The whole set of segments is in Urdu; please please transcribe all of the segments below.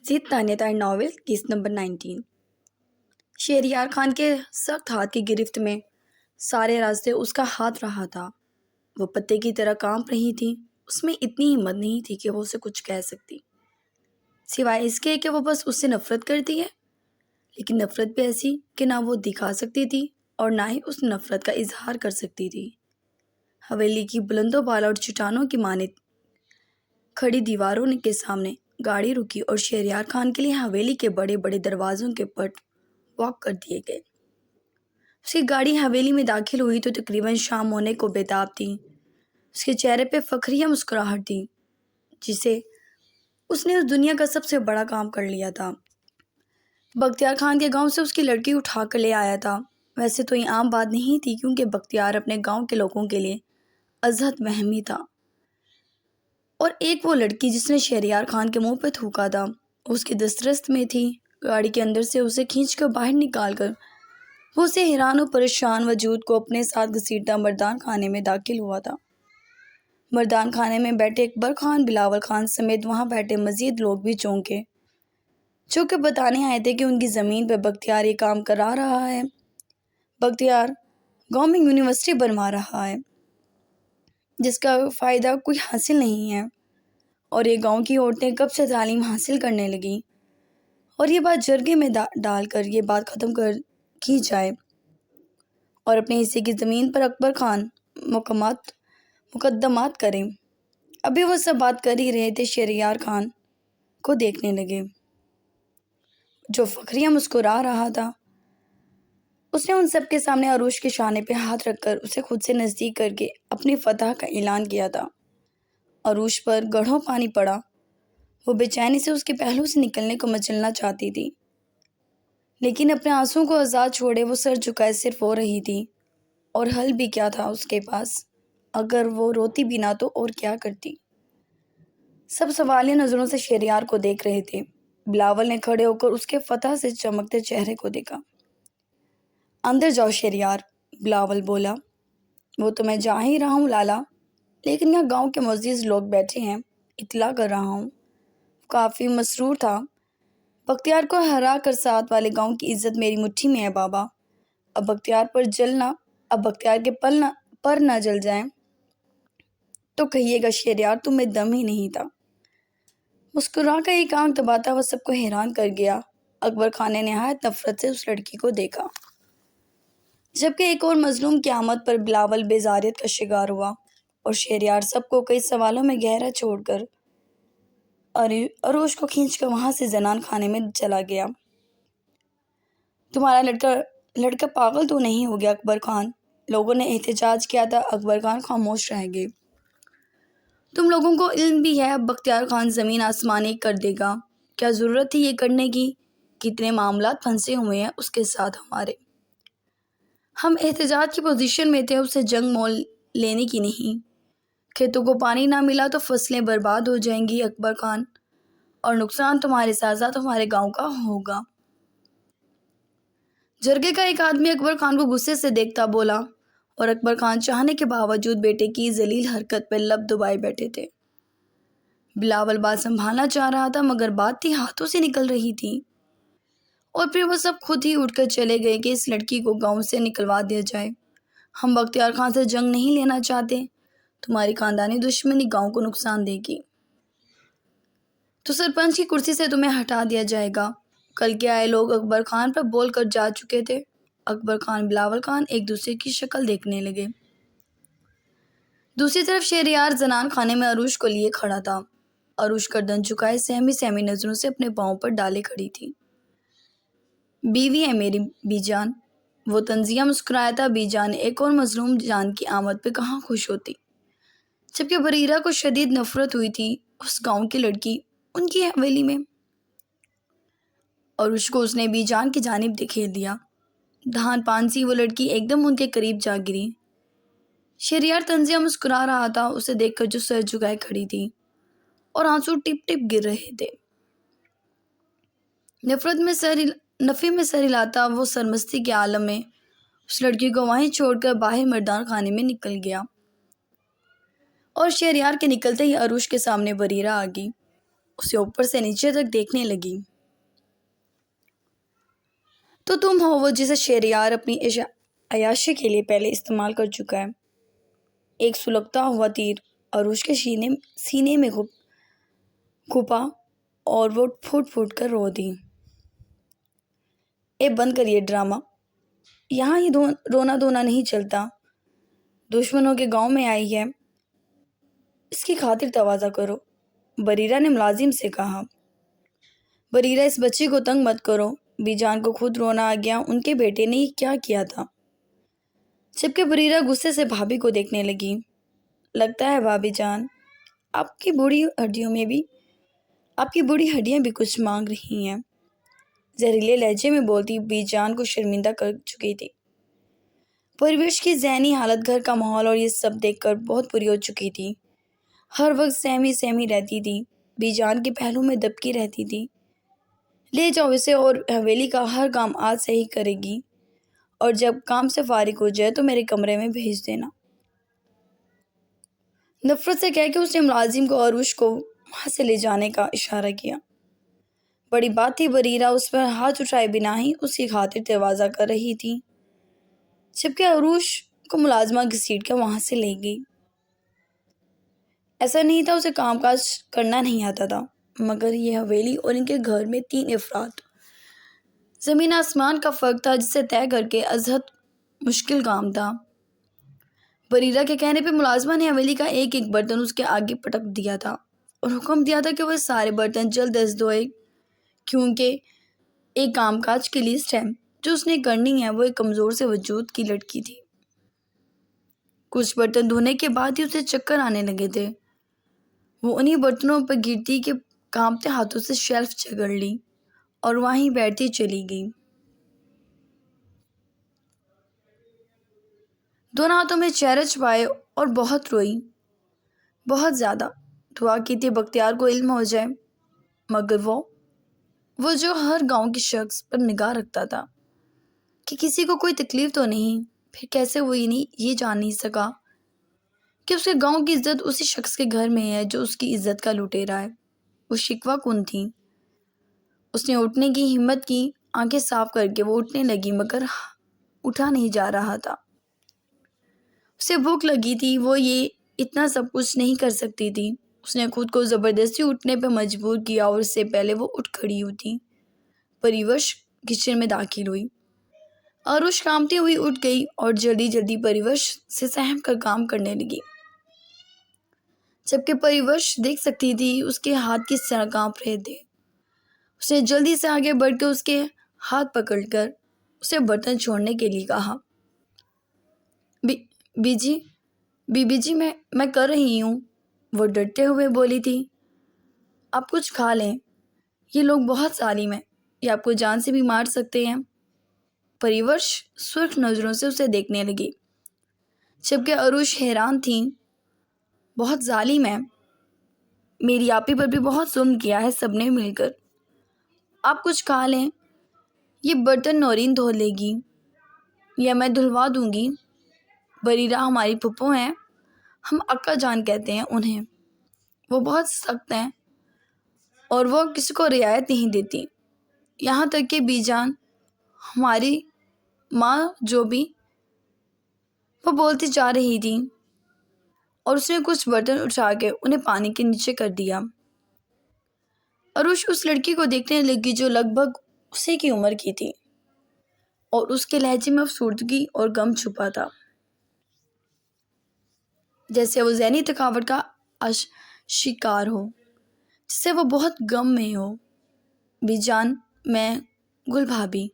مزید Tania novel case number 19۔ Shehryar Khan کے سخت ہاتھ کی گرفت میں سارے راستے اس کا ہاتھ رہا تھا۔ وہ پتے کی طرح کانپ رہی تھی۔ اس میں اتنی ہمت نہیں تھی کہ وہ اسے کچھ کہہ سکتی، سوائے اس کے کہ وہ بس اس سے نفرت کرتی ہے، لیکن نفرت بھی ایسی کہ نہ وہ دکھا سکتی تھی اور نہ ہی اس نفرت کا اظہار کر سکتی تھی۔ حویلی کی بلند و بالا اور چٹانوں کی مانند کھڑی دیواروں کے سامنے گاڑی رکی اور شہریار خان کے لیے حویلی کے بڑے بڑے دروازوں کے پٹ واک کر دیے گئے۔ اس کی گاڑی حویلی میں داخل ہوئی تو تقریباً شام ہونے کو بےتاب تھی۔ اس کے چہرے پہ فخریہ مسکراہٹ تھی، جسے اس نے اس دنیا کا سب سے بڑا کام کر لیا تھا۔ بختیار خان کے گاؤں سے اس کی لڑکی اٹھا کر لے آیا تھا۔ ویسے تو یہ عام بات نہیں تھی، کیونکہ بختیار اپنے گاؤں کے لوگوں کے لیے ازحد وہمی تھا، اور ایک وہ لڑکی جس نے شہریار خان کے منہ پہ تھوکا تھا اس کی دسترس میں تھی۔ گاڑی کے اندر سے اسے کھینچ کر باہر نکال کر وہ اسے حیران و پریشان وجود کو اپنے ساتھ گھسیٹتا مردان خانے میں داخل ہوا تھا۔ مردان خانے میں بیٹھے اکبر خان، بلاول خان سمیت وہاں بیٹھے مزید لوگ بھی چونکے، جو کہ بتانے آئے تھے کہ ان کی زمین پہ بختیار یہ کام کرا رہا ہے۔ بختیار گاؤں میں یونیورسٹی بنوا رہا ہے، جس کا فائدہ کوئی حاصل نہیں ہے، اور یہ گاؤں کی عورتیں کب سے تعلیم حاصل کرنے لگیں، اور یہ بات جرگے میں ڈال کر یہ بات ختم کی جائے اور اپنے حصے کی زمین پر اکبر خان مقدمات کریں۔ ابھی وہ سب بات کر ہی رہے تھے، شہریار خان کو دیکھنے لگے جو فخریہ مسکرا رہا تھا۔ اس نے ان سب کے سامنے عروش کے شانے پہ ہاتھ رکھ کر اسے خود سے نزدیک کر کے اپنی فتح کا اعلان کیا تھا۔ عروش پر گڑھوں پانی پڑا۔ وہ بے چینی سے اس کے پہلو سے نکلنے کو مچلنا چاہتی تھی، لیکن اپنے آنسوؤں کو آزاد چھوڑے وہ سر جھکائے صرف رو رہی تھی، اور حل بھی کیا تھا اس کے پاس؟ اگر وہ روتی بھی نہ تو اور کیا کرتی؟ سب سوالیہ نظروں سے شہریار کو دیکھ رہے تھے۔ بلاول نے کھڑے ہو کر اس کے فتح سے چمکتے چہرے کو دیکھا۔ اندر جاؤ شہریار، بلاول بولا۔ وہ تو میں جا ہی رہا ہوں لالا، لیکن یہاں گاؤں کے معزز لوگ بیٹھے ہیں، اطلاع کر رہا ہوں۔ کافی مسرور تھا۔ بختیار کو ہرا کر ساتھ والے گاؤں کی عزت میری مٹھی میں ہے بابا۔ اب بختیار کے پر نہ جل جائیں تو کہیے گا شہریار تمہیں دم ہی نہیں تھا۔ مسکرا کر ایک آنکھ دباتا وہ سب کو حیران کر گیا۔ اکبر خان نے نہایت نفرت سے اس لڑکی کو دیکھا، جبکہ ایک اور مظلوم کی آمد پر بلاول بیزاریت کا شکار ہوا، اور شہریار سب کو کئی سوالوں میں گہرا چھوڑ کر عروش کو کھینچ کر وہاں سے زنان خانے میں چلا گیا۔ تمہارا لڑکا پاگل تو نہیں ہو گیا اکبر خان؟ لوگوں نے احتجاج کیا تھا۔ اکبر خان خاموش رہ گئے۔ تم لوگوں کو علم بھی ہے اب بختیار خان زمین آسمان ایک کر دے گا۔ کیا ضرورت تھی یہ کرنے کی؟ کتنے معاملات پھنسے ہوئے ہیں اس کے ساتھ ہمارے۔ ہم احتجاج کی پوزیشن میں تھے، اسے جنگ مول لینے کی نہیں۔ کھیتوں کو پانی نہ ملا تو فصلیں برباد ہو جائیں گی اکبر خان، اور نقصان تمہارے ساتھ ساتھ ہمارے گاؤں کا ہوگا۔ جرگے کا ایک آدمی اکبر خان کو غصے سے دیکھتا بولا، اور اکبر خان چاہنے کے باوجود بیٹے کی ذلیل حرکت پہ لب دبائے بیٹھے تھے۔ بلاول بات سنبھالنا چاہ رہا تھا، مگر بات تھی ہاتھوں سے نکل رہی تھی، اور پھر وہ سب خود ہی اٹھ کر چلے گئے کہ اس لڑکی کو گاؤں سے نکلوا دیا جائے۔ ہم بختیار خان سے جنگ نہیں لینا چاہتے۔ تمہاری خاندانی دشمنی گاؤں کو نقصان دے گی تو سرپنچ کی کرسی سے تمہیں ہٹا دیا جائے گا۔ کل کے آئے لوگ اکبر خان پر بول کر جا چکے تھے۔ اکبر خان، بلاول خان ایک دوسرے کی شکل دیکھنے لگے۔ دوسری طرف شہریار زنان خانے میں عروش کو لیے کھڑا تھا۔ عروش گردن جھکائے سہمی نظروں سے اپنے پاؤں پر ڈالے کھڑی تھی۔ بیوی ہے میری بی جان، وہ تنزیہ مسکرایا تھا۔ بی جان ایک اور مظلوم جان کی آمد پہ کہاں خوش ہوتی، جبکہ بریرہ کو شدید نفرت ہوئی تھی اس گاؤں کی لڑکی ان کی حویلی میں، اور اس کو اس نے بی جان کی جانب دکھیل دیا۔ دھان پان سی وہ لڑکی ایک دم ان کے قریب جا گری۔ شہریار تنزیہ مسکرا رہا تھا اسے دیکھ کر جو سر جھکائے کھڑی تھی، اور آنسو ٹپ ٹپ گر رہے تھے۔ نفی میں سر ہلاتا وہ سرمستی کے عالم میں اس لڑکی کو وہیں چھوڑ کر باہر مردان خانے میں نکل گیا، اور شہریار کے نکلتے ہی عروش کے سامنے بریرہ آ گئی۔ اسے اوپر سے نیچے تک دیکھنے لگی۔ تو تم ہو وہ جسے شہریار اپنی عیاشی کے لیے پہلے استعمال کر چکا ہے۔ ایک سلگتا ہوا تیر عروش کے سینے میں گھپا اور وہ پھوٹ پھوٹ کر رو دی۔ اے بند کر یہ ڈرامہ، یہاں یہ رونا دھونا نہیں چلتا۔ دشمنوں کے گاؤں میں آئی ہے، اس کی خاطر تواضع کرو، بریرہ نے ملازم سے کہا۔ بریرہ، اس بچی کو تنگ مت کرو، بی جان کو خود رونا آ گیا، ان کے بیٹے نے یہ کیا کیا تھا؟ جبکہ بریرہ غصے سے بھابھی کو دیکھنے لگی۔ لگتا ہے بھابھی جان آپ کی بوڑھی ہڈیاں بھی کچھ مانگ رہی ہیں، زہریلے لہجے میں بولتی بی جان کو شرمندہ کر چکی تھی۔ پرویش کی ذہنی حالت، گھر کا ماحول اور یہ سب دیکھ کر بہت بری ہو چکی تھی۔ ہر وقت سہمی رہتی تھی، بی جان کے پہلو میں دبکی رہتی تھی۔ لے جاؤ اسے اور حویلی کا ہر کام آج سے ہی کرے گی، اور جب کام سے فارغ ہو جائے تو میرے کمرے میں بھیج دینا۔ نفرت سے کہہ کے اس نے ملازم کو عروش کو وہاں سے لے جانے کا اشارہ کیا۔ بڑی بات تھی، بریرہ اس پر ہاتھ اٹھائے بنا ہی اس کی خاطر تواضع کر رہی تھی، جبکہ عروش کو ملازمہ گھسیٹ کے وہاں سے لے گئی۔ ایسا نہیں تھا اسے کام کاج کرنا نہیں آتا تھا، مگر یہ حویلی اور ان کے گھر میں 3 افراد، زمین آسمان کا فرق تھا، جسے طے کر کے ازحد مشکل کام تھا۔ بریرہ کے کہنے پہ ملازمہ نے حویلی کا ایک ایک برتن اس کے آگے پٹک دیا تھا اور حکم دیا تھا کہ وہ سارے برتن جلد از دھوئے، کیونکہ ایک کام کاج کی لسٹ ہے جو اس نے کرنی ہے۔ وہ ایک کمزور سے وجود کی لڑکی تھی۔ کچھ برتن دھونے کے بعد ہی اسے چکر آنے لگے تھے۔ وہ انہی برتنوں پر گرتی کے کانپتے ہاتھوں سے شیلف جگڑ لی اور وہیں بیٹھتی چلی گئی۔ دونوں ہاتھوں میں چہرہ چھپائے اور بہت روئی، بہت زیادہ۔ دعا کی تھی بختیار کو علم ہو جائے، مگر وہ جو ہر گاؤں کے شخص پر نگاہ رکھتا تھا کہ کسی کو کوئی تکلیف تو نہیں، پھر کیسے وہ یہ جان نہیں سکا کہ اس کے گاؤں کی عزت اسی شخص کے گھر میں ہے جو اس کی عزت کا لٹیرا ہے۔ وہ شکوہ کن تھی۔ اس نے اٹھنے کی ہمت کی، آنکھیں صاف کر کے وہ اٹھنے لگی، مگر اٹھا نہیں جا رہا تھا۔ اسے بھوک لگی تھی، وہ یہ اتنا سب کچھ نہیں کر سکتی تھی۔ اس نے خود کو زبردستی اٹھنے پہ مجبور کیا اور اس سے پہلے وہ اٹھ کھڑی ہوتی، پریوش کچن میں داخل ہوئی۔ عروش کانپتی ہوئی اٹھ گئی اور جلدی جلدی پریوش سے سہم کر کام کرنے لگی، جبکہ پریوش دیکھ سکتی تھی اس کے ہاتھ کس طرح کانپ رہے تھے۔ اس نے جلدی سے آگے بڑھ کے اس کے ہاتھ پکڑ کر اسے برتن چھوڑنے کے لیے کہا۔ بی جی میں کر رہی ہوں، وہ ڈرتے ہوئے بولی تھی۔ آپ کچھ کھا لیں، یہ لوگ بہت ظالم ہیں، یہ آپ کو جان سے بھی مار سکتے ہیں۔ پریوش سرخ نظروں سے اسے دیکھنے لگی، جبکہ عروش حیران تھی۔ بہت ظالم ہے، میری آپی پر بھی بہت ظلم کیا ہے سب نے مل کر۔ آپ کچھ کھا لیں، یہ برتن نورین دھو لے گی یا میں دھلوا دوں گی۔ بریرہ ہماری پھپھو ہیں، ہم اکا جان کہتے ہیں انہیں، وہ بہت سخت ہیں اور وہ کسی کو رعایت نہیں دیتی، یہاں تک کہ بی جان ہماری ماں جو بھی۔ وہ بولتی جا رہی تھی اور اس نے کچھ برتن اٹھا کے انہیں پانی کے نیچے کر دیا۔ عروش اس لڑکی کو دیکھنے لگی جو لگ بھگ اسی کی عمر کی تھی اور اس کے لہجے میں افسردگی اور غم چھپا تھا، جیسے وہ ذہنی تھکاوٹ کا شکار ہو، جسے وہ بہت غم میں ہو۔ بی جان، میں، گل بھابھی،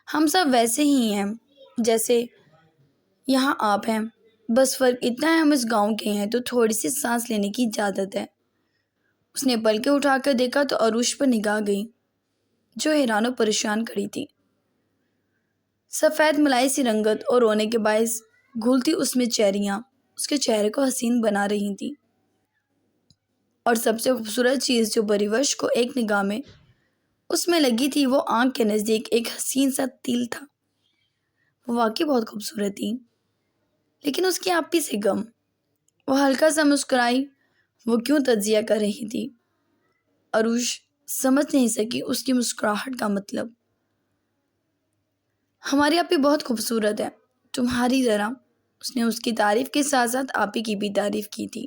ہم سب ویسے ہی ہیں جیسے یہاں آپ ہیں، بس فرق اتنا ہے ہم اس گاؤں کے ہیں تو تھوڑی سی سانس لینے کی اجازت ہے۔ اس نے پلکیں اٹھا کر دیکھا تو عروش پر نگاہ گئی جو حیران و پریشان کھڑی تھی۔ سفید ملائی سی رنگت اور رونے کے باعث گھلتی اس میں چہریاں اس کے چہرے کو حسین بنا رہی تھی، اور سب سے خوبصورت چیز جو پریوش کو ایک نگاہ میں اس میں لگی تھی وہ آنکھ کے نزدیک ایک حسین سا تل تھا۔ وہ واقعی بہت خوبصورت تھی، لیکن اس کی آپی سے غم۔ وہ ہلکا سا مسکرائی، وہ کیوں تجزیہ کر رہی تھی؟ عروش سمجھ نہیں سکی اس کی مسکراہٹ کا مطلب۔ ہماری آپی بہت خوبصورت ہے، تمہاری طرح۔ اس نے اس کی تعریف کے ساتھ ساتھ آپی کی بھی تعریف کی تھی۔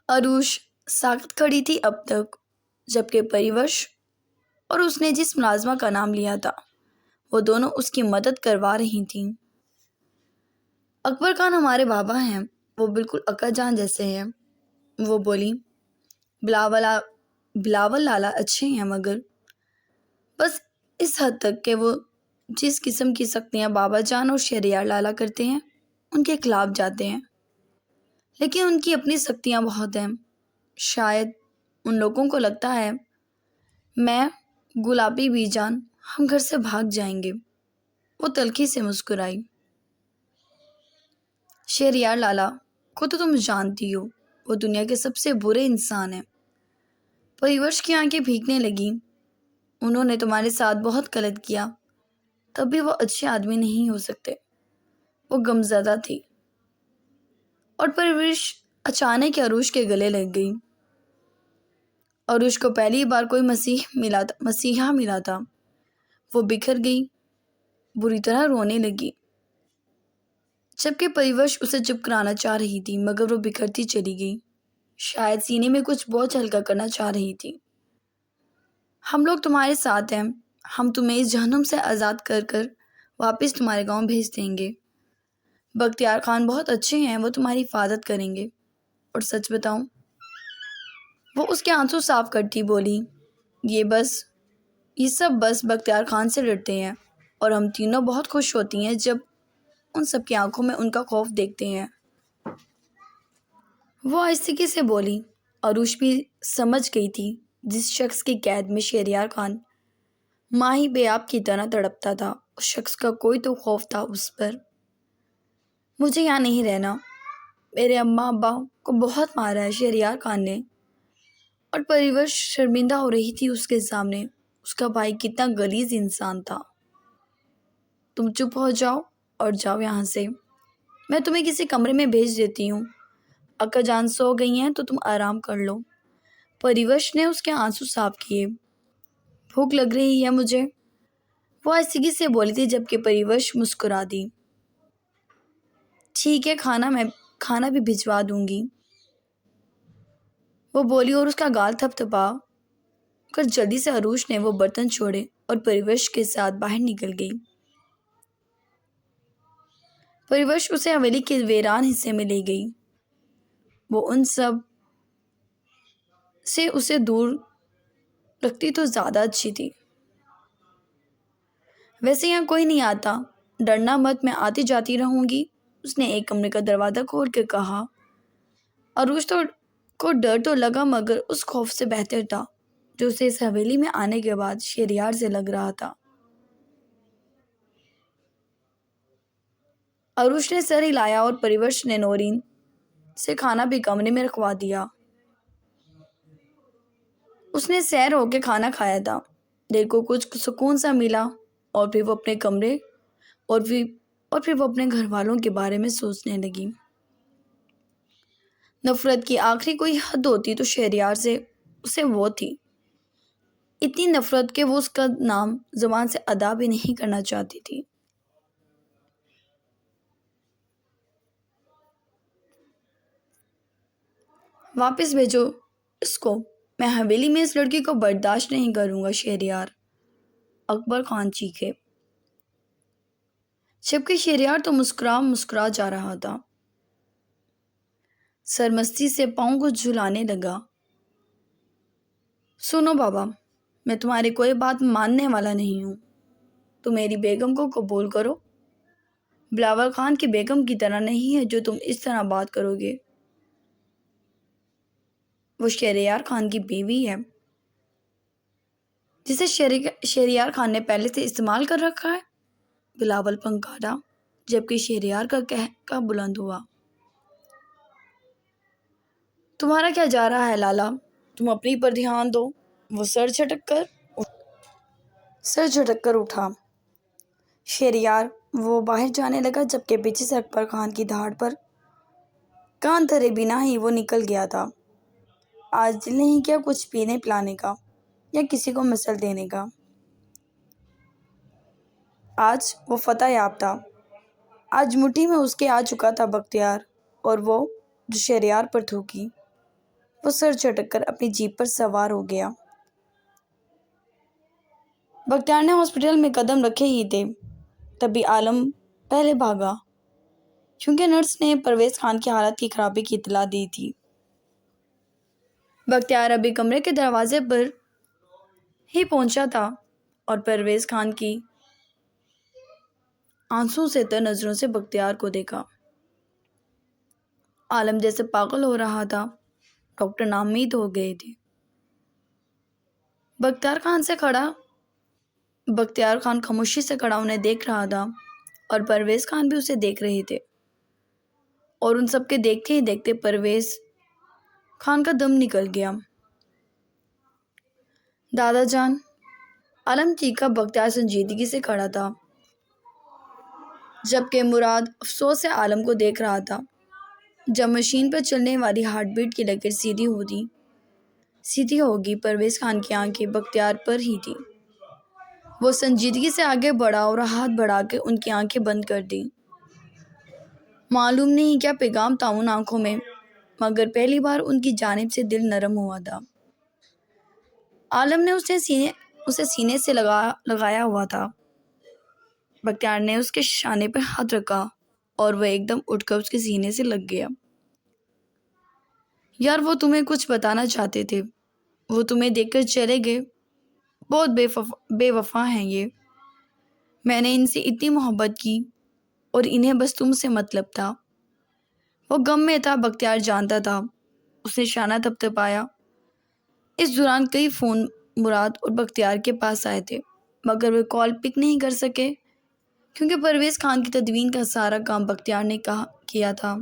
عروش ساکت کھڑی تھی اب تک، جبکہ پریوش اور اس نے جس ملازمہ کا نام لیا تھا وہ دونوں اس کی مدد کروا رہی تھیں۔ اکبر خان ہمارے بابا ہیں، وہ بالکل اکا جان جیسے ہیں، وہ بولی۔ بلاول لالا اچھے ہیں، مگر بس اس حد تک کہ وہ جس قسم کی سختیاں بابا جان اور شہریار لالا کرتے ہیں ان کے خلاف جاتے ہیں، لیکن ان کی اپنی سختیاں بہت ہیں۔ شاید ان لوگوں کو لگتا ہے میں گلابی بی جان ہم گھر سے بھاگ جائیں گے۔ وہ تلخی سے مسکرائی۔ شہریار لالا کو تو تم جانتی ہو، وہ دنیا کے سب سے برے انسان ہیں۔ پریوش کی آنکھیں بھیگنے لگیں۔ انہوں نے تمہارے ساتھ بہت غلط کیا، تب بھی وہ اچھے آدمی نہیں ہو سکتے۔ وہ غمزدہ تھی اور پریوش اچانک عروش کے گلے لگ گئی۔ عروش کو پہلی بار کوئی مسیحا ملا تھا۔ وہ بکھر گئی، بری طرح رونے لگی، جبکہ پریوش اسے چپ کرانا چاہ رہی تھی، مگر وہ بکھرتی چلی گئی، شاید سینے میں کچھ بوجھ ہلکا کرنا چاہ رہی تھی۔ ہم لوگ تمہارے ساتھ ہیں، ہم تمہیں اس جہنم سے آزاد کر کر واپس تمہارے گاؤں بھیج دیں گے۔ بختیار خان بہت اچھے ہیں، وہ تمہاری حفاظت کریں گے۔ اور سچ بتاؤں، وہ اس کے آنسو صاف کرتی بولی، یہ سب بس بختیار خان سے ڈرتے ہیں، اور ہم تینوں بہت خوش ہوتی ہیں جب ان سب کی آنکھوں میں ان کا خوف دیکھتے ہیں۔ وہ آہستگی سے بولی۔ عروش بھی سمجھ گئی تھی جس شخص کی قید میں شہریار خان ماہی بے آب کی طرح تڑپتا تھا، اس شخص کا کوئی تو خوف تھا اس پر۔ مجھے یہاں نہیں رہنا، میرے اماں ابا کو بہت مارا ہے شہریار خان نے۔ اور پریوش شرمندہ ہو رہی تھی اس کے سامنے، اس کا بھائی کتنا غلیظ انسان تھا۔ تم چپ ہو جاؤ اور جاؤ یہاں سے، میں تمہیں کسی کمرے میں بھیج دیتی ہوں۔ اکا جان سو گئی ہیں تو تم آرام کر لو۔ پریوش نے اس کے آنسو صاف کیے۔ بھوک لگ رہی ہے مجھے، وہ آہستگی سے بولی تھی، جبکہ پریوش مسکرا دی۔ ٹھیک ہے، کھانا بھی بھجوا دوں گی، وہ بولی اور اس کا گال تھپ تھپا کر جلدی سے عروش نے وہ برتن چھوڑے اور پریوش کے ساتھ باہر نکل گئی۔ پریوش اسے حویلی کے ویران حصے میں لے گئی۔ وہ ان سب سے اسے دور رکھتی تو زیادہ اچھی تھی۔ ویسے یہاں کوئی نہیں آتا، ڈرنا مت، میں آتی جاتی رہوں گی، اس نے ایک کمرے کا دروازہ کھول کے کہا۔ عروش کو ڈر تو لگا، مگر اس خوف سے بہتر تھا جو اسے اس حویلی میں آنے کے بعد شہریار سے لگ رہا تھا۔ عروش نے سر ہلایا اور پریوش نے نورین سے کھانا بھی کمرے میں رکھوا دیا۔ اس نے سیر ہو کے کھانا کھایا تھا، دل کو کچھ سکون سا ملا، اور پھر وہ اپنے کمرے اور پھر وہ اپنے گھر والوں کے بارے میں سوچنے لگی۔ نفرت کی آخری کوئی حد ہوتی تو شہریار سے اسے وہ تھی، اتنی نفرت کہ وہ اس کا نام زبان سے ادا بھی نہیں کرنا چاہتی تھی۔ واپس بھیجو اس کو، میں حویلی میں اس لڑکی کو برداشت نہیں کروں گا شہریار، اکبر خان چیخے، جبکہ شہریار تو مسکرا جا رہا تھا۔ سرمستی سے پاؤں کو جھلانے لگا۔ سنو بابا، میں تمہاری کوئی بات ماننے والا نہیں ہوں، تم میری بیگم کو قبول کرو، بلاول خان کی بیگم کی طرح نہیں ہے جو تم اس طرح بات کرو گے۔ وہ شہریار خان کی بیوی ہے، جسے شہریار خان نے پہلے سے استعمال کر رکھا ہے۔ بلاول پھنکارا، جبکہ شہریار کا قہقہ بلند ہوا۔ تمہارا کیا جا رہا ہے لالا، تم اپنی پر دھیان دو۔ وہ سر جھٹک کر اٹھا۔ شہریار وہ باہر جانے لگا، جبکہ پیچھے سے اکبر خان کی دھاڑ پر کان دھرے بنا ہی وہ نکل گیا تھا۔ آج دل نہیں کیا کچھ پینے پلانے کا یا کسی کو مثل دینے کا۔ آج وہ فتح یاب تھا، آج مٹھی میں اس کے آ چکا تھا بختیار، اور وہ جو شہریار پر تھوکی، وہ سر جھٹک کر اپنی جیپ پر سوار ہو گیا۔ بختیار نے ہاسپٹل میں قدم رکھے ہی تھے، تبھی عالم پہلے بھاگا، کیونکہ نرس نے پرویز خان کی حالت کی خرابی کی اطلاع دی تھی۔ بختیار ابھی کمرے کے دروازے پر ہی پہنچا تھا اور پرویز خان کی آنسوں سے تر نظروں سے بختیار کو دیکھا۔ عالم جیسے پاگل ہو رہا تھا، ڈاکٹر نامید ہو گئے تھے۔ بختیار خان خاموشی سے کھڑا انہیں دیکھ رہا تھا اور پرویز خان بھی اسے دیکھ رہے تھے، اور ان سب کے دیکھتے ہی دیکھتے پرویز خان کا دم نکل گیا۔ دادا جان، عالم چیخا۔ بختیار سنجیدگی سے کھڑا تھا، جبکہ مراد افسوس سے عالم کو دیکھ رہا تھا۔ جب مشین پر چلنے والی ہارٹ بیٹ کی لکیر سیدھی ہوگی، پرویز خان کی آنکھیں بختیار پر ہی تھی۔ وہ سنجیدگی سے آگے بڑھا اور ہاتھ بڑھا کے ان کی آنکھیں بند کر دی۔ معلوم نہیں کیا پیغام تھا ان آنکھوں میں، مگر پہلی بار ان کی جانب سے دل نرم ہوا تھا۔ عالم نے اسے سینے سے لگایا ہوا تھا۔ بختیار نے اس کے شانے پر ہاتھ رکھا اور وہ ایک دم اٹھ کر اس کے سینے سے لگ گیا۔ یار، وہ تمہیں کچھ بتانا چاہتے تھے، وہ تمہیں دیکھ کر چلے گئے۔ بہت بے وفا ہیں یہ۔ میں نے ان سے اتنی محبت کی اور انہیں بس تم سے مطلب تھا۔ وہ غم میں تھا، بختیار جانتا تھا۔ اس نے شانہ تھپتھپایا۔ اس دوران کئی فون مراد اور بختیار کے پاس آئے تھے، مگر وہ کال پک نہیں کر سکے، کیونکہ پرویز خان کی تدفین کا سارا کام بختیار نے کیا تھا۔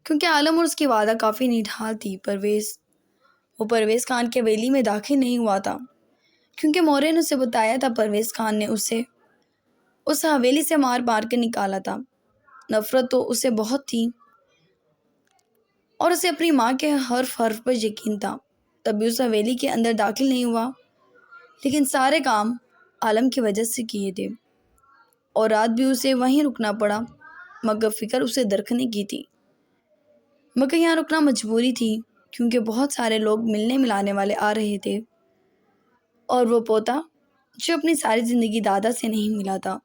کیونکہ عالم اور اس کی والدہ کافی نڈھال تھی، وہ پرویز خان کے حویلی میں داخل نہیں ہوا تھا، کیونکہ مورے نے اسے بتایا تھا پرویز خان نے اسے اس حویلی سے مار کر نکالا تھا۔ نفرت تو اسے بہت تھی اور اسے اپنی ماں کے حرف پر یقین تھا، تب بھی اس حویلی کے اندر داخل نہیں ہوا۔ لیکن سارے کام عالم کی وجہ سے کیے تھے، اور رات بھی اسے وہیں رکنا پڑا، مگر فکر اسے درکھنے کی تھی۔ مگر یہاں رکنا مجبوری تھی، کیونکہ بہت سارے لوگ ملنے ملانے والے آ رہے تھے، اور وہ پوتا جو اپنی ساری زندگی دادا سے نہیں ملا تھا،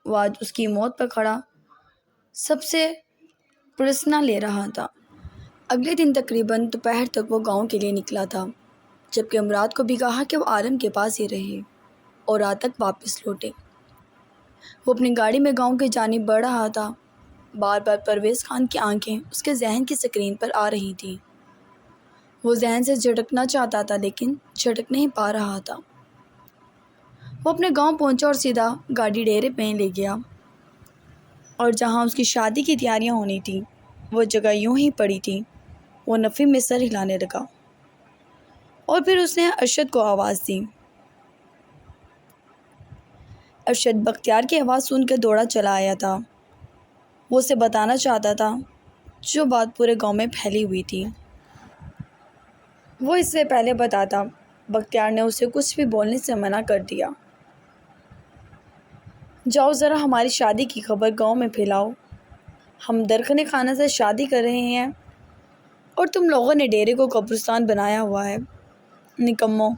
وہ آج اس کی موت پر کھڑا سب سے پرسنا لے رہا تھا۔ اگلے دن تقریباً دوپہر تک وہ گاؤں کے لیے نکلا تھا، جبکہ مراد کو بھی کہا کہ وہ عالم کے پاس ہی رہے اور رات تک واپس لوٹے۔ وہ اپنی گاڑی میں گاؤں کی جانب بڑھ رہا تھا۔ بار بار پرویز خان کی آنکھیں اس کے ذہن کی سکرین پر آ رہی تھیں۔ وہ ذہن سے جھٹکنا چاہتا تھا، لیکن جھٹک نہیں پا رہا تھا۔ وہ اپنے گاؤں پہنچا اور سیدھا گاڑی ڈیرے پہ لے گیا، اور جہاں اس کی شادی کی تیاریاں ہونی تھیں، وہ جگہ یوں ہی پڑی تھی۔ وہ نفی میں سر ہلانے لگا، اور پھر اس نے ارشد کو آواز دی۔ ارشد بختیار کی آواز سن کر دوڑا چلا آیا تھا۔ وہ اسے بتانا چاہتا تھا جو بات پورے گاؤں میں پھیلی ہوئی تھی۔ وہ اس سے پہلے بتاتا، بختیار نے اسے کچھ بھی بولنے سے منع کر دیا۔ جاؤ ذرا ہماری شادی کی خبر گاؤں میں پھیلاؤ۔ ہم درخنے خانہ سے شادی کر رہے ہیں، اور تم لوگوں نے ڈیرے کو قبرستان بنایا ہوا ہے۔ نکمو،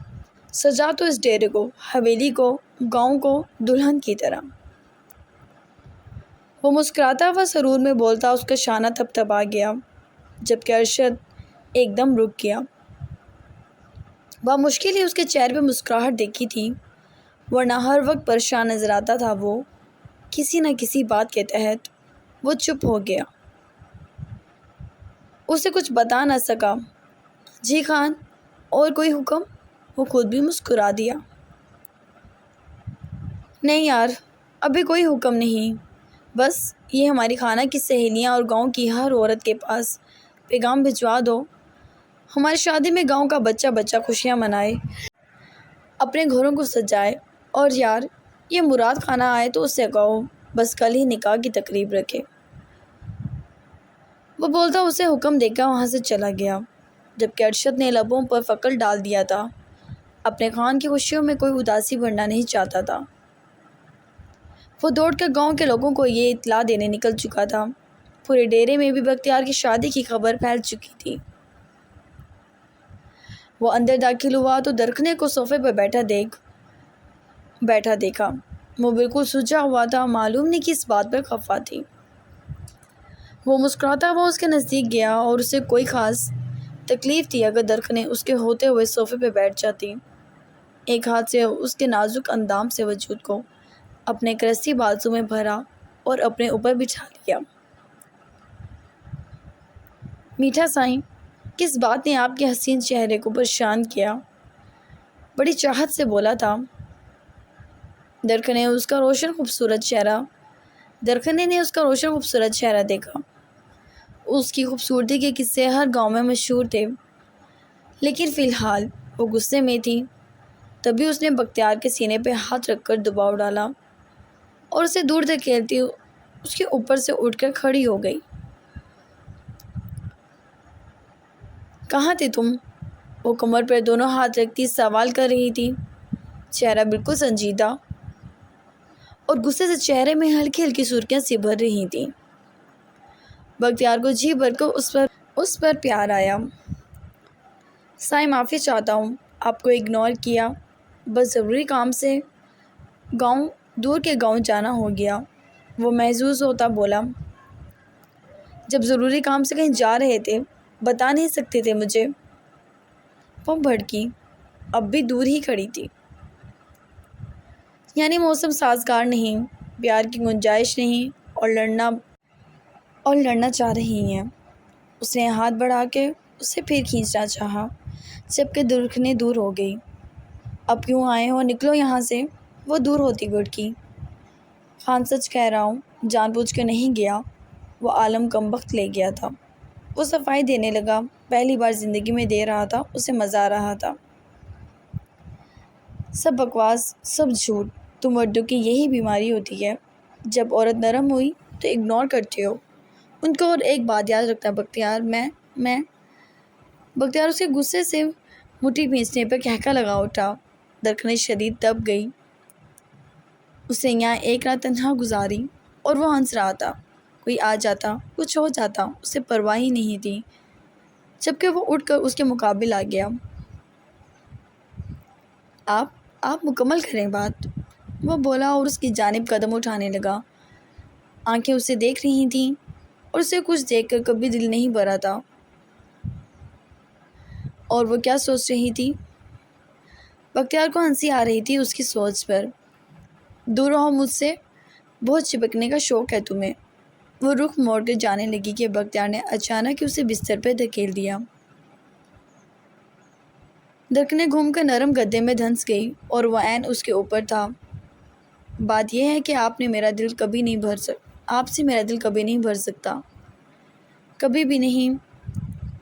سجا تو اس ڈیرے کو، حویلی کو، گاؤں کو دلہن کی طرح۔ وہ مسکراتا ہوا سرور میں بولتا اس کا شانہ تھپتھپا گیا، جبکہ ارشد ایک دم رک گیا۔ بمشکل ہی اس کے چہرے پہ مسکراہٹ دیکھی تھی، ورنہ ہر وقت پریشان نظر آتا تھا۔ وہ کسی نہ کسی بات کے تحت وہ چپ ہو گیا، اسے کچھ بتا نہ سکا۔ جی خان، اور کوئی حکم؟ وہ خود بھی مسکرا دیا۔ نہیں یار، ابھی کوئی حکم نہیں، بس یہ ہماری خانہ کی سہیلیاں اور گاؤں کی ہر عورت کے پاس پیغام بھجوا دو، ہماری شادی میں گاؤں کا بچہ بچہ خوشیاں منائے، اپنے گھروں کو سجائے، اور یار یہ مراد خانہ آئے تو اس سے کہو بس کل ہی نکاح کی تقریب رکھے۔ وہ بولتا اسے حکم دے کر وہاں سے چلا گیا۔ جبکہ ارشد نے لبوں پر فکر ڈال دیا تھا۔ اپنے خان کی خوشیوں میں کوئی اداسی بڑھنا نہیں چاہتا تھا۔ وہ دوڑ کر گاؤں کے لوگوں کو یہ اطلاع دینے نکل چکا تھا۔ پورے ڈیرے میں بھی بختیار کی شادی کی خبر پھیل چکی تھی۔ وہ اندر داخل ہوا تو درخنے کو صوفے پر بیٹھا دیکھا۔ وہ بالکل سجا ہوا تھا، معلوم نہیں کس بات پر خفا تھی۔ وہ مسکراتا ہوا اس کے نزدیک گیا اور اسے کوئی خاص تکلیف تھی اگر درخنے اس کے ہوتے ہوئے صوفے پہ بیٹھ جاتی۔ ایک ہاتھ سے اس کے نازک اندام سے وجود کو اپنے کرسی بازو میں بھرا اور اپنے اوپر بٹھا لیا۔ میٹھا سائیں، کس بات نے آپ کے حسین چہرے کو پریشان کیا؟ بڑی چاہت سے بولا تھا۔ درخنے نے اس کا روشن خوبصورت چہرہ دیکھا۔ اس کی خوبصورتی کے قصے ہر گاؤں میں مشہور تھے، لیکن فی الحال وہ غصے میں تھی۔ تبھی اس نے بختیار کے سینے پہ ہاتھ رکھ کر دباؤ ڈالا اور اسے دور دھکیلتی اس کے اوپر سے اٹھ کر کھڑی ہو گئی۔ کہاں تھے تم؟ وہ کمر پر دونوں ہاتھ رکھتی سوال کر رہی تھی، چہرہ بالکل سنجیدہ، اور غصے سے چہرے میں ہلکی ہلکی سرخیاں سی بھر رہی تھیں۔ بختیار کو جی بھر کر اس پر پیار آیا۔ سائیں، معافی چاہتا ہوں، آپ کو اگنور کیا، بس ضروری کام سے دور کے گاؤں جانا ہو گیا، وہ محظوظ ہوتا بولا۔ جب ضروری کام سے کہیں جا رہے تھے بتا نہیں سکتے تھے مجھے؟ وہ بھڑکی، اب بھی دور ہی کھڑی تھی۔ یعنی موسم سازگار نہیں، پیار کی گنجائش نہیں اور لڑنا چاہ رہی ہیں۔ اس نے ہاتھ بڑھا کے اسے پھر کھینچنا چاہا، جبکہ درخنے دور ہو گئی۔ اب کیوں آئے ہو؟ نکلو یہاں سے، وہ دور ہوتی گڑکی۔ خان سچ کہہ رہا ہوں، جان بوجھ کے نہیں گیا، وہ عالم کم بخت لے گیا تھا۔ وہ صفائی دینے لگا، پہلی بار زندگی میں دے رہا تھا، اسے مزہ آ رہا تھا۔ سب بکواس، سب جھوٹ، تم مردوں کی یہی بیماری ہوتی ہے، جب عورت نرم ہوئی تو اگنور کرتے ہو ان کو۔ اور ایک بات یاد رکھنا بختیار، میں بختیار اس کے غصے سے مٹھی بھینچنے پر کہکا لگا اٹھا۔ درخنے شدید دب گئی۔ اس نے یہاں ایک رات تنہا گزاری اور وہ ہنس رہا تھا۔ کوئی آ جاتا، کچھ ہو جاتا، اسے پرواہ ہی نہیں تھی، جبکہ وہ اٹھ کر اس کے مقابل آ گیا۔ آپ مکمل کریں بات، وہ بولا اور اس کی جانب قدم اٹھانے لگا۔ آنکھیں اسے دیکھ رہی تھیں اور اسے کچھ دیکھ کر کبھی دل نہیں بھرا تھا۔ اور وہ کیا سوچ رہی تھی؟ بختیار کو ہنسی آ رہی تھی اس کی سوچ پر۔ دور رہو مجھ سے، بہت چپکنے کا شوق ہے تمہیں۔ وہ رخ موڑ کر جانے لگی کہ بختیار نے اچانک اسے بستر پہ دھکیل دیا۔ درخنے گھوم کر نرم گدے میں دھنس گئی اور وہ عین اس کے اوپر تھا۔ بات یہ ہے کہ آپ سے میرا دل کبھی نہیں بھر سکتا، کبھی بھی نہیں۔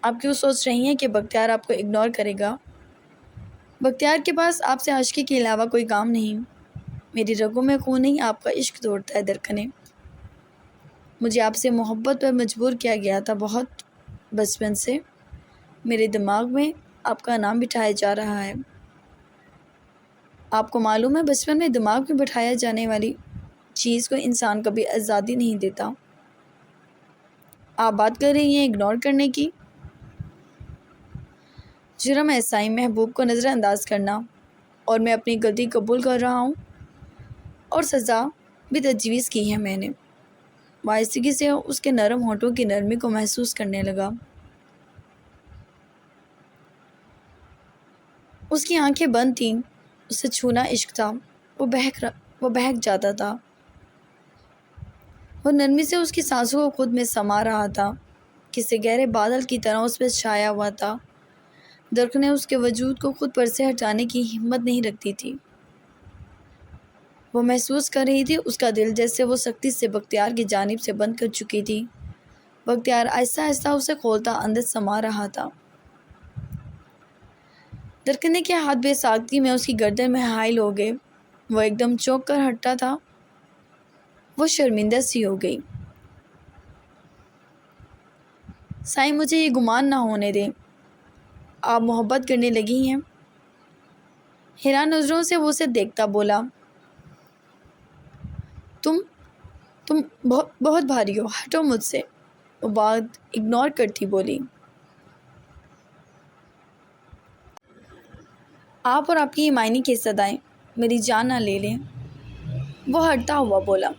آپ کیوں سوچ رہی ہیں کہ بختیار آپ کو اگنور کرے گا؟ بختیار کے پاس آپ سے عاشقی کے علاوہ کوئی کام نہیں۔ میری رگوں میں خون نہیں، آپ کا عشق دوڑتا ہے درخنے۔ مجھے آپ سے محبت پر مجبور کیا گیا تھا بہت بچپن سے، میرے دماغ میں آپ کا نام بٹھایا جا رہا ہے۔ آپ کو معلوم ہے بچپن میں دماغ میں بٹھایا جانے والی چیز کو انسان کبھی آزادی نہیں دیتا۔ آپ بات کر رہی ہیں اگنور کرنے کی؟ جرم ہے سائیں محبوب کو نظر انداز کرنا، اور میں اپنی غلطی قبول کر رہا ہوں، اور سزا بھی تجویز کی ہے میں نے۔ آہستگی سے اس کے نرم ہونٹوں کی نرمی کو محسوس کرنے لگا۔ اس کی آنکھیں بند تھیں، اسے چھونا عشق تھا، وہ بہک جاتا تھا۔ وہ نرمی سے اس کی سانسوں کو خود میں سما رہا تھا، کسی گہرے بادل کی طرح اس پہ چھایا ہوا تھا۔ درخنے اس کے وجود کو خود پر سے ہٹانے کی ہمت نہیں رکھتی تھی۔ وہ محسوس کر رہی تھی اس کا دل جیسے وہ سختی سے بختیار کی جانب سے بند کر چکی تھی۔ بختیار آہستہ آہستہ اسے کھولتا اندر سما رہا تھا۔ درخنے کے ہاتھ بے ساختگی میں اس کی گردن میں حائل ہو گئے۔ وہ ایک دم چونک کر ہٹا تھا، وہ شرمندہ سی ہو گئی۔ سائیں، مجھے یہ گمان نہ ہونے دیں، آپ محبت کرنے لگی ہیں؟ حیران نظروں سے وہ اسے دیکھتا بولا، تم تم بہت بھاری ہو، ہٹو مجھ سے۔ وہ بات اگنور کرتی بولی، آپ اور آپ کی یہ معنی کی صدائیں میری جان نہ لے لیں۔ وہ ہٹتا ہوا بولا،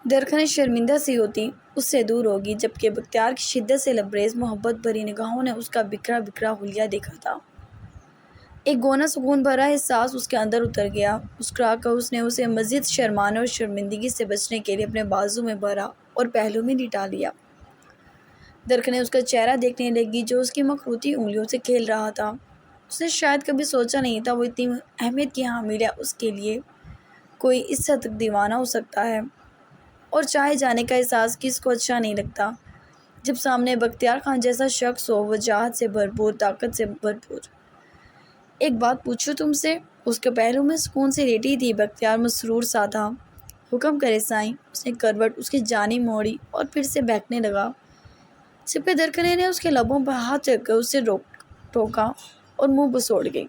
درخنیں شرمندہ سی ہوتی اس سے دور ہوگی، جبکہ بختیار کی شدت سے لبریز محبت بھری نگاہوں نے اس کا بکھرا بکھرا حلیہ دیکھا تھا۔ ایک گونا سکون بھرا احساس اس کے اندر اتر گیا۔ مسکرا کر اس نے اسے مزید شرمانے اور شرمندگی سے بچنے کے لیے اپنے بازو میں بھرا اور پہلو میں لٹا لیا۔ درخنیں اس کا چہرہ دیکھنے لگی جو اس کی مخروطی انگلیوں سے کھیل رہا تھا۔ اس نے شاید کبھی سوچا نہیں تھا وہ اتنی اہمیت کی حامل ہے، اس کے لیے کوئی اس حد تک دیوانہ ہو سکتا ہے، اور چاہے جانے کا احساس کس کو اچھا نہیں لگتا جب سامنے بختیار خان جیسا شخص ہو، وجاہت سے بھرپور، طاقت سے بھرپور۔ ایک بات پوچھوں تم سے؟ اس کے پہلو میں سکون سے لیٹی تھی بختیار مسرور سا تھا۔ حکم کرے سائیں۔ اس نے کروٹ اس کی جانب موڑی اور پھر سے بہکنے لگا، جبکہ درخنے نے اس کے لبوں پر ہاتھ رکھ کر اسے ٹوکا اور منہ بسوڑ گئی۔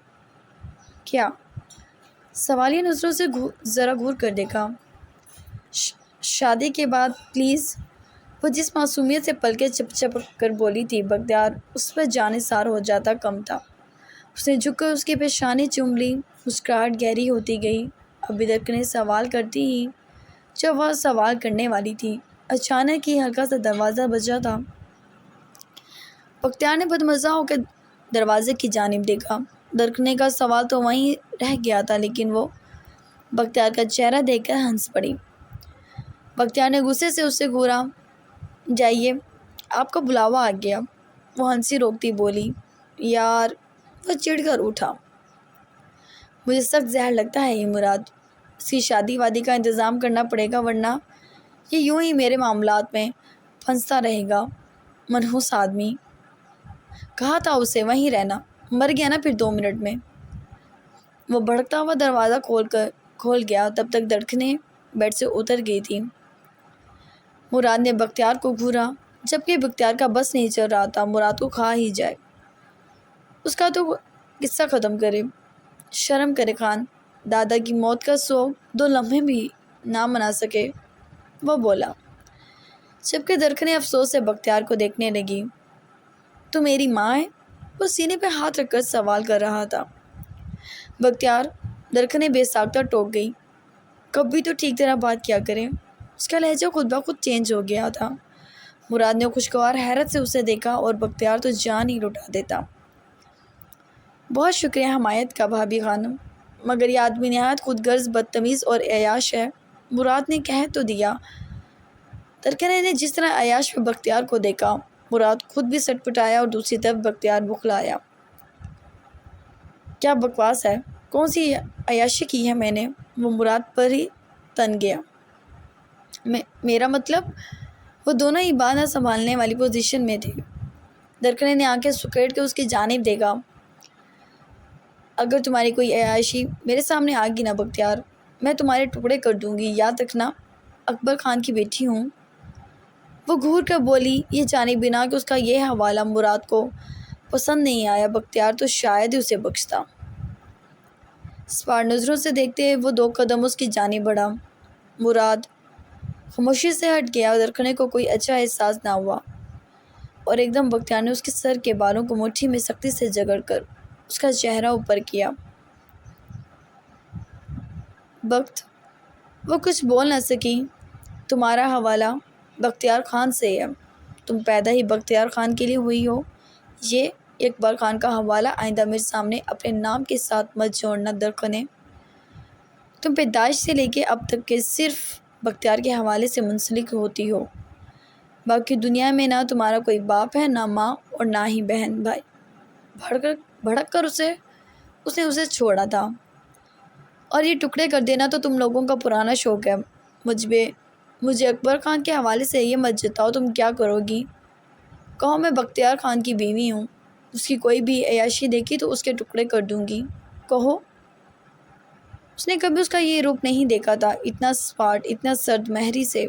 کیا؟ سوالیہ نظروں سے ذرا گھور کر دیکھا۔ شادی کے بعد پلیز؟ وہ جس معصومیت سے پلکیں چپ چپ کر بولی تھی، بختیار اس پر جانثار ہو جاتا کم تھا۔ اس نے جھک کر اس کی پیشانی چوم لی۔ مسکراہٹ گہری ہوتی گئی۔ ابھی درخنے سوال کرتی ہی جب وہ سوال کرنے والی تھی، اچانک ہی ہلکا سا دروازہ بجا تھا۔ بختیار نے بدمزہ ہو کر دروازے کی جانب دیکھا۔ درخنے کا سوال تو وہیں رہ گیا تھا، لیکن وہ بختیار کا چہرہ دیکھ کر ہنس پڑی۔ بختیار نے غصے سے اس سے گھورا، جائیے، آپ کا بلاوا آ گیا۔ وہ ہنسی روکتی بولی، یار۔ وہ چڑ کر اٹھا، مجھے سخت زہر لگتا ہے یہ مراد۔ اس کی شادی وادی کا انتظام کرنا پڑے گا، ورنہ یہ یوں ہی میرے معاملات میں پھنستا رہے گا۔ منحوس آدمی، کہا تھا اسے وہیں رہنا، مر گیا نا پھر 2 منٹ میں۔ وہ بھڑکتا ہوا دروازہ کھول گیا، تب تک درخنے بیڈ سے اتر گئی تھی۔ مراد نے بختیار کو گھورا، جبکہ بختیار کا بس نہیں چل رہا تھا مراد کو کھا ہی جائے۔ اس کا تو قصہ ختم کرے، شرم کرے خان، دادا کی موت کا سوگ 2 لمحے بھی نہ منا سکے۔ وہ بولا، جبکہ درخنے افسوس سے بختیار کو دیکھنے لگی۔ تو میری ماں ہے؟ وہ سینے پہ ہاتھ رکھ کر سوال کر رہا تھا۔ بختیار، درخنے بے ساختہ ٹوک گئی، کبھی تو ٹھیک طرح بات کیا کریں۔ اس کا لہجہ خود بخود چینج ہو گیا تھا۔ مراد نے خوشگوار حیرت سے اسے دیکھا اور بختیار تو جان ہی لٹا دیتا۔ بہت شکریہ حمایت کا بھابھی خانم، مگر یہ آدمی نہایت خود غرض، بدتمیز اور عیاش ہے۔ مراد نے کہہ تو دیا۔ درخنے نے جس طرح عیاش پہ بختیار کو دیکھا، مراد خود بھی سٹ پٹایا اور دوسری طرف بختیار بخلایا۔ کیا بکواس ہے، کون سی عیاشی کی ہے میں نے؟ وہ مراد پر ہی تن گیا۔ میرا مطلب، وہ دونوں ہی بات نہ سنبھالنے والی پوزیشن میں تھے۔ درخنے نے آنکھیں سکیڑ کے اس کی جانب دیکھا۔ اگر تمہاری کوئی عیاشی میرے سامنے آ گئی نا بختیار، میں تمہارے ٹکڑے کر دوں گی، یاد رکھنا، اکبر خان کی بیٹی ہوں۔ وہ گھور کر بولی، یہ جانے بنا کہ اس کا یہ حوالہ مراد کو پسند نہیں آیا، بختیار تو شاید ہی اسے بخشتا۔ سوار نظروں سے دیکھتے ہوئے وہ 2 قدم اس کی جانب بڑھا۔ مراد خاموشی سے ہٹ گیا۔ درخنے کو کوئی اچھا احساس نہ ہوا، اور ایک دم بختیار نے اس کے سر کے بالوں کو مٹھی میں سختی سے جکڑ کر اس کا چہرہ اوپر کیا۔ بخت، وہ کچھ بول نہ سکی۔ تمہارا حوالہ بختیار خان سے ہے، تم پیدا ہی بختیار خان کے لیے ہوئی ہو۔ یہ اکبر خان کا حوالہ آئندہ میرے سامنے اپنے نام کے ساتھ مت جوڑنا درخنے۔ تم پیدائش سے لے کے اب تک کے صرف بختیار کے حوالے سے منسلک ہوتی ہو، باقی دنیا میں نہ تمہارا کوئی باپ ہے، نہ ماں، اور نہ ہی بہن بھائی۔ بھڑک کر اس نے اسے چھوڑا تھا۔ اور یہ ٹکڑے کر دینا تو تم لوگوں کا پرانا شوق ہے۔ مجھے اکبر خان کے حوالے سے یہ مت جتاؤ، تم کیا کرو گی؟ کہو میں بختیار خان کی بیوی ہوں، اس کی کوئی بھی عیاشی دیکھی تو اس کے ٹکڑے کر دوں گی۔ کہو۔ اس نے کبھی اس کا یہ روپ نہیں دیکھا تھا، اتنا اسپاٹ، اتنا سرد مہری سے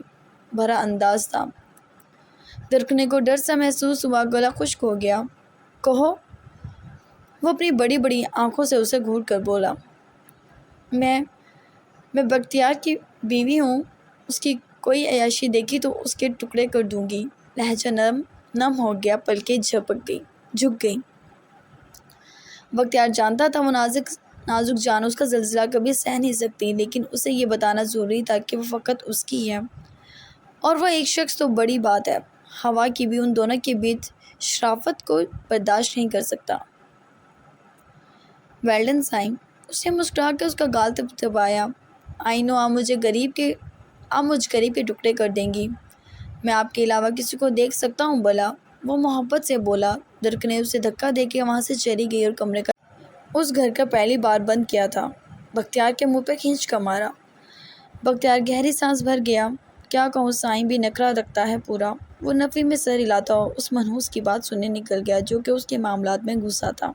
بھرا انداز تھا۔ درکنے کو ڈر سا محسوس ہوا، گلا خشک ہو گیا۔ کہو، وہ اپنی بڑی بڑی آنکھوں سے اسے گھور کر بولا۔ میں بختیار کی بیوی ہوں، اس کی کوئی عیاشی دیکھی تو اس کے ٹکڑے کر دوں گی۔ لہجہ نم ہو گیا، پلکیں جھک گئیں۔ بختیار جانتا تھا وہ نازک جان اس کا زلزلہ کبھی سہ نہیں سکتی، لیکن اسے یہ بتانا ضروری تھا کہ وہ فقط اس کی ہے، اور وہ ایک شخص تو بڑی بات ہے، ہوا کی بھی ان دونوں کے بیچ شرافت کو برداشت نہیں کر سکتا۔ ویل ڈن سائم، اس نے مسکرا کے اس کا گال دبایا۔ آئی نو، آپ مجھ غریب کے ٹکڑے کر دیں گی۔ میں آپ کے علاوہ کسی کو دیکھ سکتا ہوں بھلا؟ وہ محبت سے بولا۔ درک نے اسے دھکا دے کے وہاں سے چلی گئی اور کمرے کا اس گھر کا پہلی بار بند کیا تھا۔ بختیار کے منہ پہ کھینچ کا مارا۔ بختیار گہری سانس بھر گیا۔ کیا کہوں، سائم بھی نخرہ رکھتا ہے پورا۔ وہ نفی میں سر ہلاتا اس منحوس کی بات سننے نکل گیا جو کہ اس کے معاملات میں گھسا تھا۔